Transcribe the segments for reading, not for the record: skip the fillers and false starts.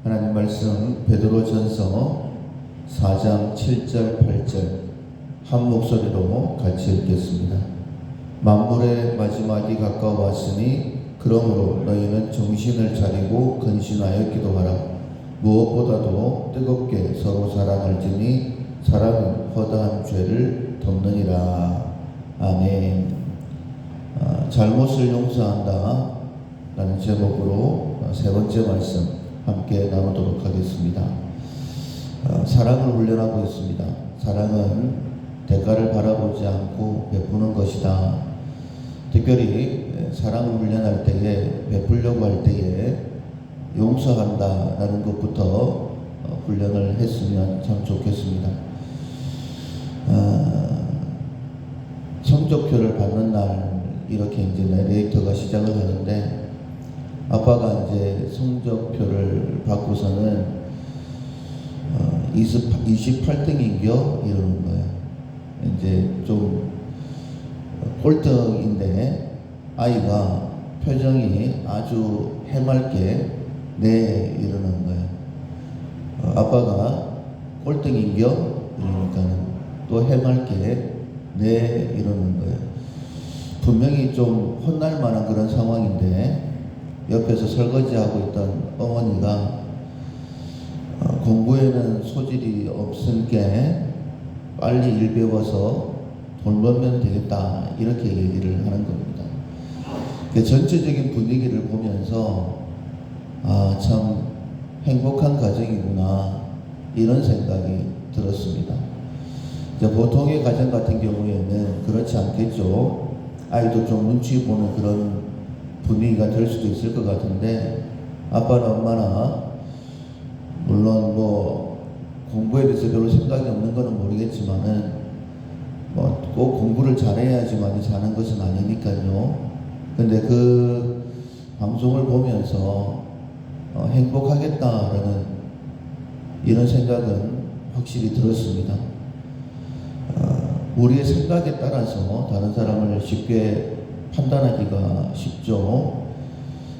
하나님 말씀 베드로전서 4장 7절 8절 한 목소리로 같이 읽겠습니다. 만물의 마지막이 가까워왔으니 그러므로 너희는 정신을 차리고 근신하여 기도하라. 무엇보다도 뜨겁게 서로 사랑할지니 사랑은 허다한 죄를 덮느니라. 아멘. 잘못을 용서한다 라는 제목으로 세 번째 말씀 함께 나누도록 하겠습니다. 사랑을 훈련하고 있습니다. 사랑은 대가를 바라보지 않고 베푸는 것이다. 특별히 사랑을 훈련할 때에, 베풀려고 할 때에 용서한다 라는 것부터 훈련을 했으면 참 좋겠습니다. 성적표를 받는 날 이렇게 이제 내레이터가 시작을 하는데, 아빠가 이제 성적표를 받고서는 28등인겨 이러는 거예요. 이제 좀 꼴등인데 아이가 표정이 아주 해맑게 네 이러는 거예요. 아빠가 꼴등인겨 이러니까는 또 해맑게 네 이러는 거예요. 분명히 좀 혼날 만한 그런 상황인데 옆에서 설거지하고 있던 어머니가 공부에는 소질이 없으니까 빨리 일 배워서 돈 벌면 되겠다 이렇게 얘기를 하는 겁니다. 전체적인 분위기를 보면서 참 행복한 가정이구나 이런 생각이 들었습니다. 보통의 가정 같은 경우에는 그렇지 않겠죠. 아이도 좀 눈치 보는 그런 분위기가 될 수도 있을 것 같은데, 아빠나 엄마나 물론 공부에 대해서 별로 생각이 없는 거는 모르겠지만은 꼭 공부를 잘해야지만 사는 것은 아니니까요. 근데 그 방송을 보면서 행복하겠다라는 이런 생각은 확실히 들었습니다. 우리의 생각에 따라서 다른 사람을 쉽게 판단하기가 쉽죠.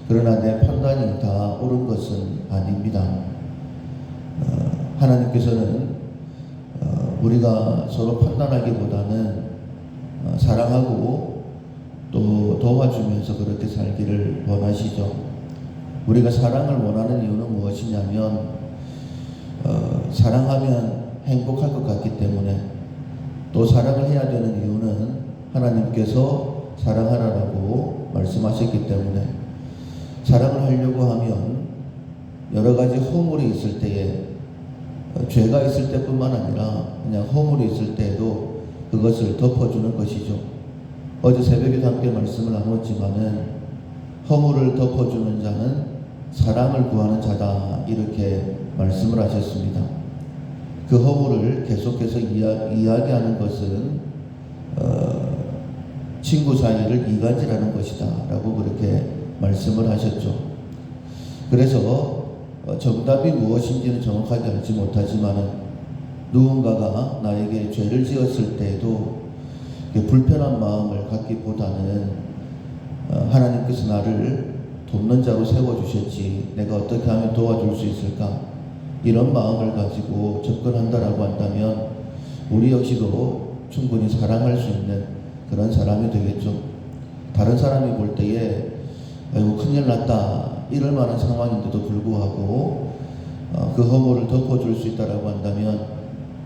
그러나 내 판단이 다 옳은 것은 아닙니다. 하나님께서는 우리가 서로 판단하기보다는 사랑하고 또 도와주면서 그렇게 살기를 원하시죠. 우리가 사랑을 원하는 이유는 무엇이냐면 사랑하면 행복할 것 같기 때문에, 또 사랑을 해야 되는 이유는 하나님께서 사랑하라고 말씀하셨기 때문에, 사랑을 하려고 하면 여러 가지 허물이 있을 때에, 죄가 있을 때뿐만 아니라 그냥 허물이 있을 때에도 그것을 덮어주는 것이죠. 어제 새벽에도 함께 말씀을 나눴지만은 허물을 덮어주는 자는 사랑을 구하는 자다 이렇게 말씀을 하셨습니다. 그 허물을 계속해서 이야기하는 것은 친구 사이를 이간질하는 것이다 라고 그렇게 말씀을 하셨죠. 그래서 정답이 무엇인지는 정확하게 알지 못하지만은 누군가가 나에게 죄를 지었을 때에도 불편한 마음을 갖기보다는 하나님께서 나를 돕는 자로 세워주셨지, 내가 어떻게 하면 도와줄 수 있을까, 이런 마음을 가지고 접근한다라고 한다면 우리 역시도 충분히 사랑할 수 있는 그런 사람이 되겠죠. 다른 사람이 볼 때에 아이고 큰일 났다 이럴 만한 상황인데도 불구하고 그 허물을 덮어줄 수 있다라고 한다면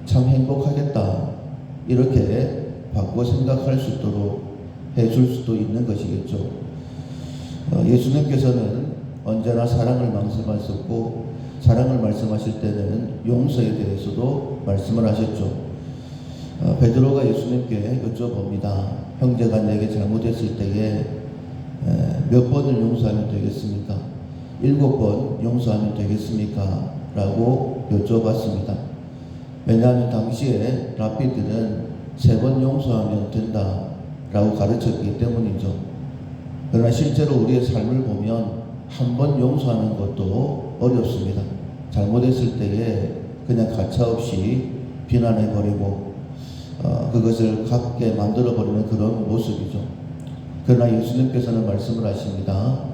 참 행복하겠다 이렇게 바꾸어 생각할 수 있도록 해줄 수도 있는 것이겠죠. 예수님께서는 언제나 사랑을 말씀하셨고, 사랑을 말씀하실 때는 용서에 대해서도 말씀을 하셨죠. 베드로가 예수님께 여쭤봅니다. 형제가 내게 잘못했을 때에 몇 번을 용서하면 되겠습니까? 7번 용서하면 되겠습니까? 라고 여쭤봤습니다. 왜냐하면 당시에 랍비들은 3번 용서하면 된다 라고 가르쳤기 때문이죠. 그러나 실제로 우리의 삶을 보면 한 번 용서하는 것도 어렵습니다. 잘못했을 때에 그냥 가차없이 비난해버리고 그것을 갖게 만들어버리는 그런 모습이죠. 그러나 예수님께서는 말씀을 하십니다.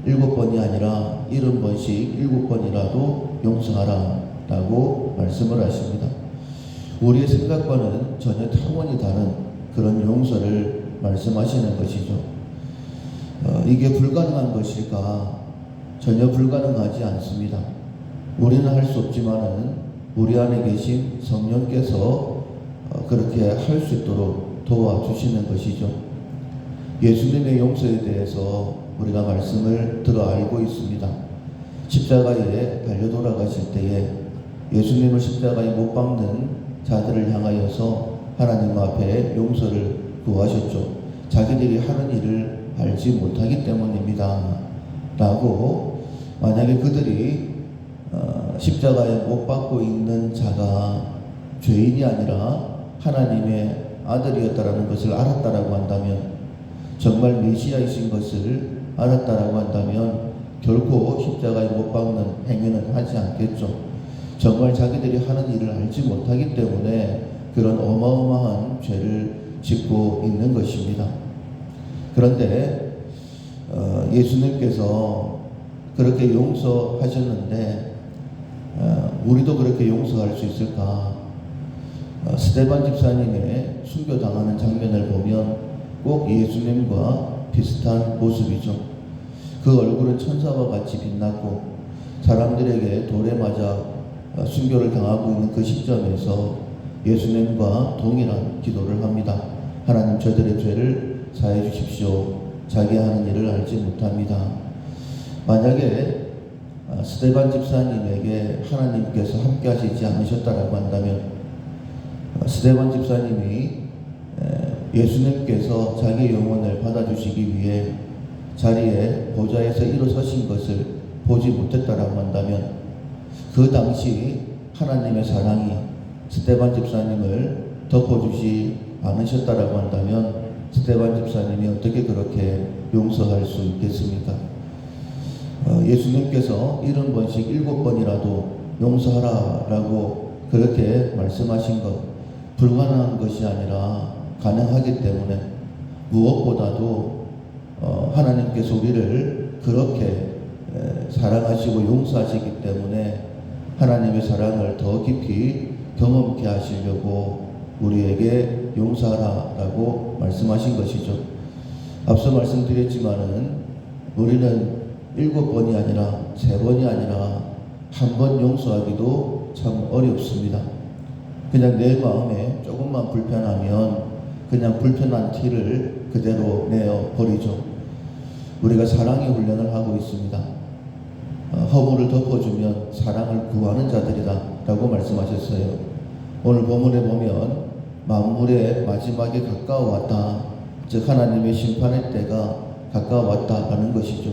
7번이 아니라 70번씩 7번이라도 용서하라 라고 말씀을 하십니다. 우리의 생각과는 전혀 차원이 다른 그런 용서를 말씀하시는 것이죠. 이게 불가능한 것일까? 전혀 불가능하지 않습니다. 우리는 할 수 없지만은 우리 안에 계신 성령께서 그렇게 할 수 있도록 도와주시는 것이죠. 예수님의 용서에 대해서 우리가 말씀을 들어 알고 있습니다. 십자가에 달려 돌아가실 때에 예수님을 십자가에 못 박는 자들을 향하여서 하나님 앞에 용서를 구하셨죠. 자기들이 하는 일을 알지 못하기 때문입니다 라고. 만약에 그들이 십자가에 못 박고 있는 자가 죄인이 아니라 하나님의 아들이었다라는 것을 알았다라고 한다면, 정말 메시아이신 것을 알았다라고 한다면 결코 십자가에 못 박는 행위는 하지 않겠죠. 정말 자기들이 하는 일을 알지 못하기 때문에 그런 어마어마한 죄를 짓고 있는 것입니다. 그런데 예수님께서 그렇게 용서하셨는데 우리도 그렇게 용서할 수 있을까? 스데반 집사님의 순교당하는 장면을 보면 꼭 예수님과 비슷한 모습이죠. 그 얼굴은 천사와 같이 빛났고 사람들에게 돌에 맞아 순교를 당하고 있는 그 시점에서 예수님과 동일한 기도를 합니다. 하나님, 저들의 죄를 사해 주십시오. 자기 하는 일을 알지 못합니다. 만약에 스데반 집사님에게 하나님께서 함께 하시지 않으셨다라고 한다면, 스데반 집사님이 예수님께서 자기 영혼을 받아주시기 위해 자리에 보좌에서 일어서신 것을 보지 못했다라고 한다면, 그 당시 하나님의 사랑이 스데반 집사님을 덮어주지 않으셨다라고 한다면 스데반 집사님이 어떻게 그렇게 용서할 수 있겠습니까? 예수님께서 70번씩 7번이라도 용서하라 라고 그렇게 말씀하신 것, 불가능한 것이 아니라 가능하기 때문에, 무엇보다도 하나님께서 우리를 그렇게 사랑하시고 용서하시기 때문에 하나님의 사랑을 더 깊이 경험케 하시려고 우리에게 용서하라 라고 말씀하신 것이죠. 앞서 말씀드렸지만은 우리는 7번이 아니라 3번이 아니라 1번 용서하기도 참 어렵습니다. 그냥 내 마음에 조금만 불편하면 그냥 불편한 티를 그대로 내어 버리죠. 우리가 사랑의 훈련을 하고 있습니다. 허물을 덮어주면 사랑을 구하는 자들이다 라고 말씀하셨어요. 오늘 본문에 보면 만물의 마지막에 가까워왔다, 즉 하나님의 심판의 때가 가까워왔다 하는 것이죠.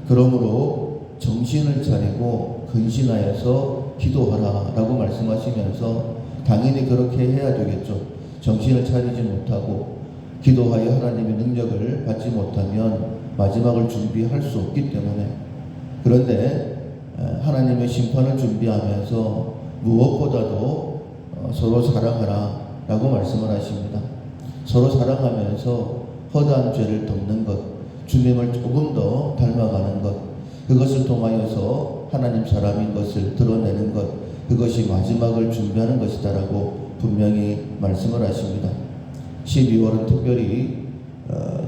그러므로 정신을 차리고 근신하여서 기도하라 라고 말씀하시면서 당연히 그렇게 해야 되겠죠. 정신을 차리지 못하고 기도하여 하나님의 능력을 받지 못하면 마지막을 준비할 수 없기 때문에. 그런데 하나님의 심판을 준비하면서 무엇보다도 서로 사랑하라 라고 말씀을 하십니다. 서로 사랑하면서 허다한 죄를 덮는 것, 주님을 조금 더 닮아가는 것, 그것을 통하여서 하나님 사람인 것을 드러내는 것, 그것이 마지막을 준비하는 것이다 라고 분명히 말씀을 하십니다. 12월은 특별히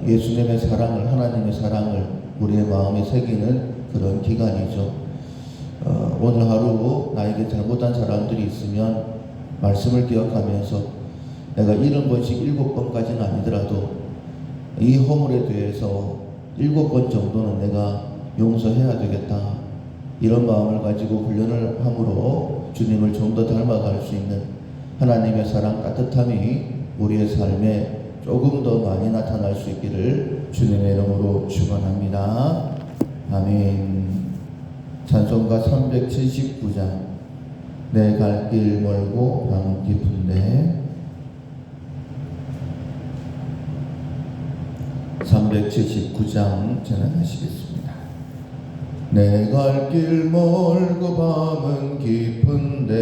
예수님의 사랑을, 하나님의 사랑을 우리의 마음에 새기는 그런 기간이죠. 오늘 하루 나에게 잘못한 사람들이 있으면 말씀을 기억하면서 내가 70번씩 7번까지는 아니더라도 이 허물에 대해서 7번 정도는 내가 용서해야 되겠다, 이런 마음을 가지고 훈련을 함으로 주님을 좀 더 닮아갈 수 있는 하나님의 사랑, 따뜻함이 우리의 삶에 조금 더 많이 나타날 수 있기를 주님의 이름으로 축원합니다. 아멘. 찬송가 379장 내 갈 길 멀고 밤은 깊은데, 379장 전하시겠습니다. 내 갈 길 멀고 밤은 깊은데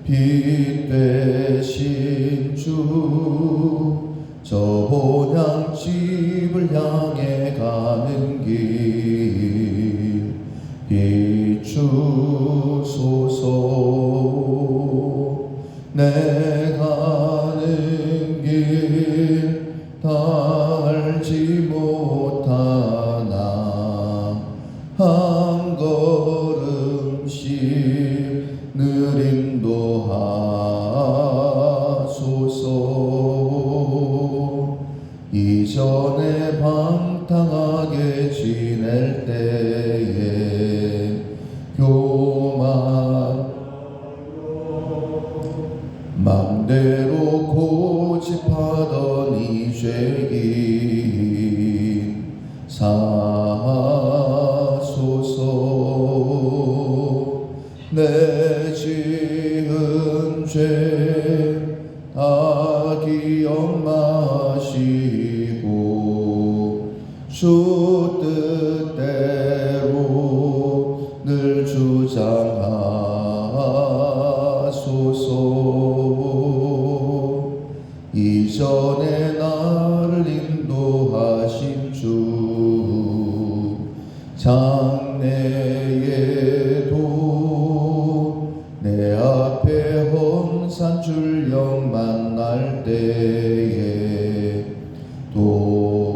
빛 되신 주, 저 본향집을 향해 가는 길, 빛 비추소서. 내 가는 길 다 알지 못하나 한 걸음씩 늘 인도하소서. 이전에 방탕하게 지낼 때에 교만 맘대로 고집하던 이 죄인 사소서. 내 지은 죄 다 기억 마시고 주 뜻대로 늘 주장하소서. 이전에 나를 인도하신 주 장래에도 내 앞에 험산 줄령 만날 때에 도우소서.